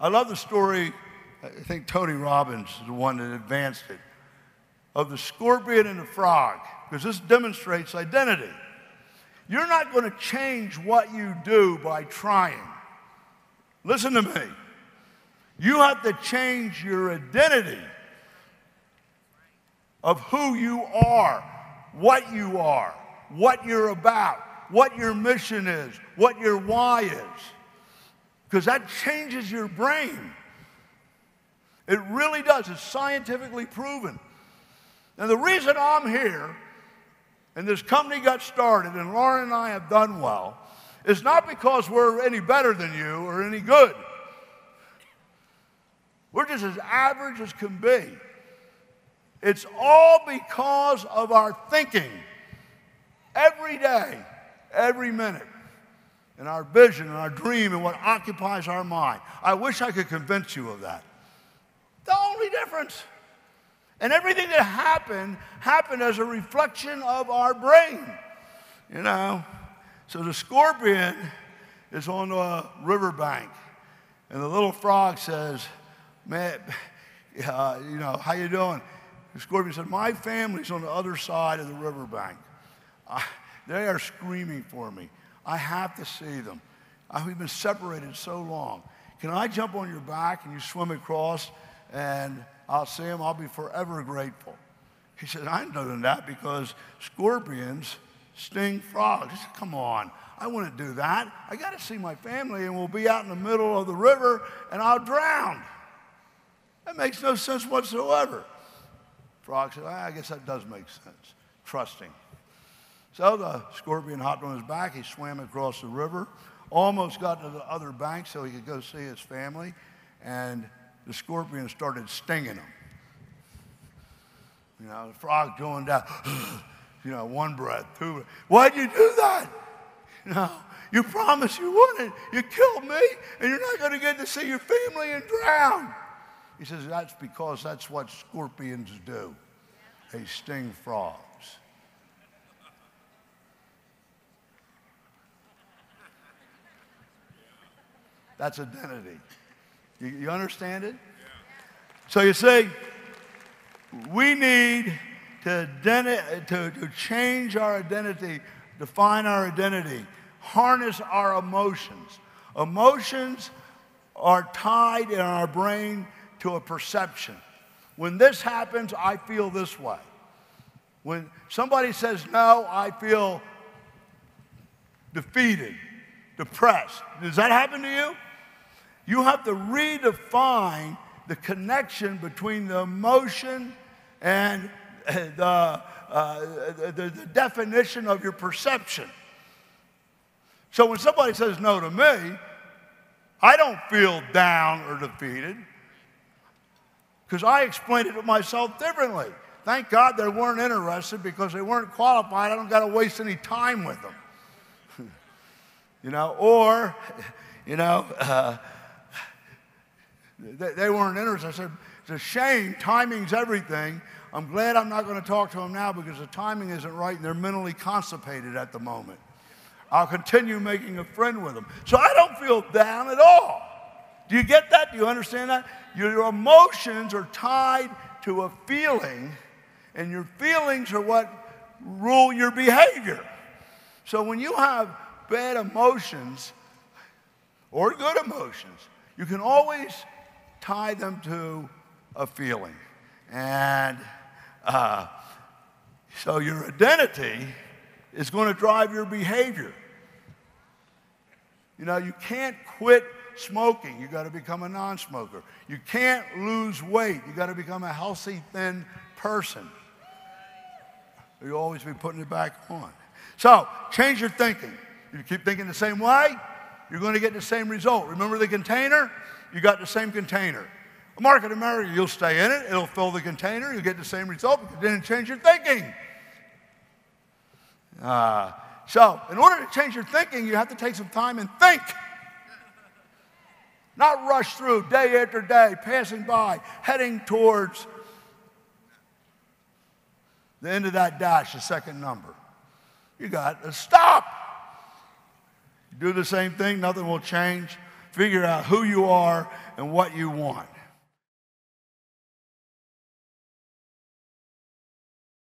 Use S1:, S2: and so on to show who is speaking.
S1: I love the story, I think Tony Robbins is the one that advanced it, of the scorpion and the frog, because this demonstrates identity. You're not going to change what you do by trying. Listen to me. You have to change your identity of who you are, what you're about, what your mission is, what your why is. Because that changes your brain. It really does. It's scientifically proven. And the reason I'm here and this company got started and Lauren and I have done well is not because we're any better than you or any good. We're just as average as can be. It's all because of our thinking every day, every minute, and our vision and our dream and what occupies our mind. I wish I could convince you of that. The only difference. And everything that happened as a reflection of our brain. You know? So the scorpion is on the riverbank, and the little frog says, man, how you doing? The scorpion said, my family's on the other side of the riverbank. They are screaming for me. I have to see them. We've been separated so long. Can I jump on your back and you swim across and I'll see them? I'll be forever grateful. He said, I'm doing that because scorpions sting frogs. He said, come on, I wouldn't do that. I got to see my family and we'll be out in the middle of the river and I'll drown. That makes no sense whatsoever. Frog said, I guess that does make sense. Trusting. So the scorpion hopped on his back. He swam across the river, almost got to the other bank so he could go see his family, and the scorpion started stinging him. You know, the frog going down, one breath, two breaths. Why'd you do that? You promised you wouldn't. You killed me, and you're not going to get to see your family and drown. He says, that's because that's what scorpions do. They sting frogs. That's identity. You understand it? So you see, we need to change our identity, define our identity, harness our emotions. Emotions are tied in our brain to a perception. When this happens, I feel this way. When somebody says no, I feel defeated, depressed. Does that happen to you? You have to redefine the connection between the emotion and the definition of your perception. So when somebody says no to me, I don't feel down or defeated because I explained it to myself differently. Thank God they weren't interested because they weren't qualified. I don't got to waste any time with them. They weren't interested. I said, it's a shame. Timing's everything. I'm glad I'm not going to talk to them now because the timing isn't right and they're mentally constipated at the moment. I'll continue making a friend with them. So I don't feel down at all. Do you get that? Do you understand that? Your emotions are tied to a feeling, and your feelings are what rule your behavior. So when you have bad emotions or good emotions, you can always tie them to a feeling. And so your identity is going to drive your behavior. You can't quit smoking. You got to become a non-smoker. You can't lose weight. You got to become a healthy, thin person. You'll always be putting it back on. So change your thinking. If you keep thinking the same way, you're going to get the same result. Remember the container? You got the same container. A market in America, you'll stay in it. It'll fill the container. You'll get the same result because you didn't change your thinking. So in order to change your thinking, you have to take some time and think. Not rush through day after day, passing by, heading towards the end of that dash, the second number. You got to stop. You do the same thing, nothing will change. figure out who you are and what you want.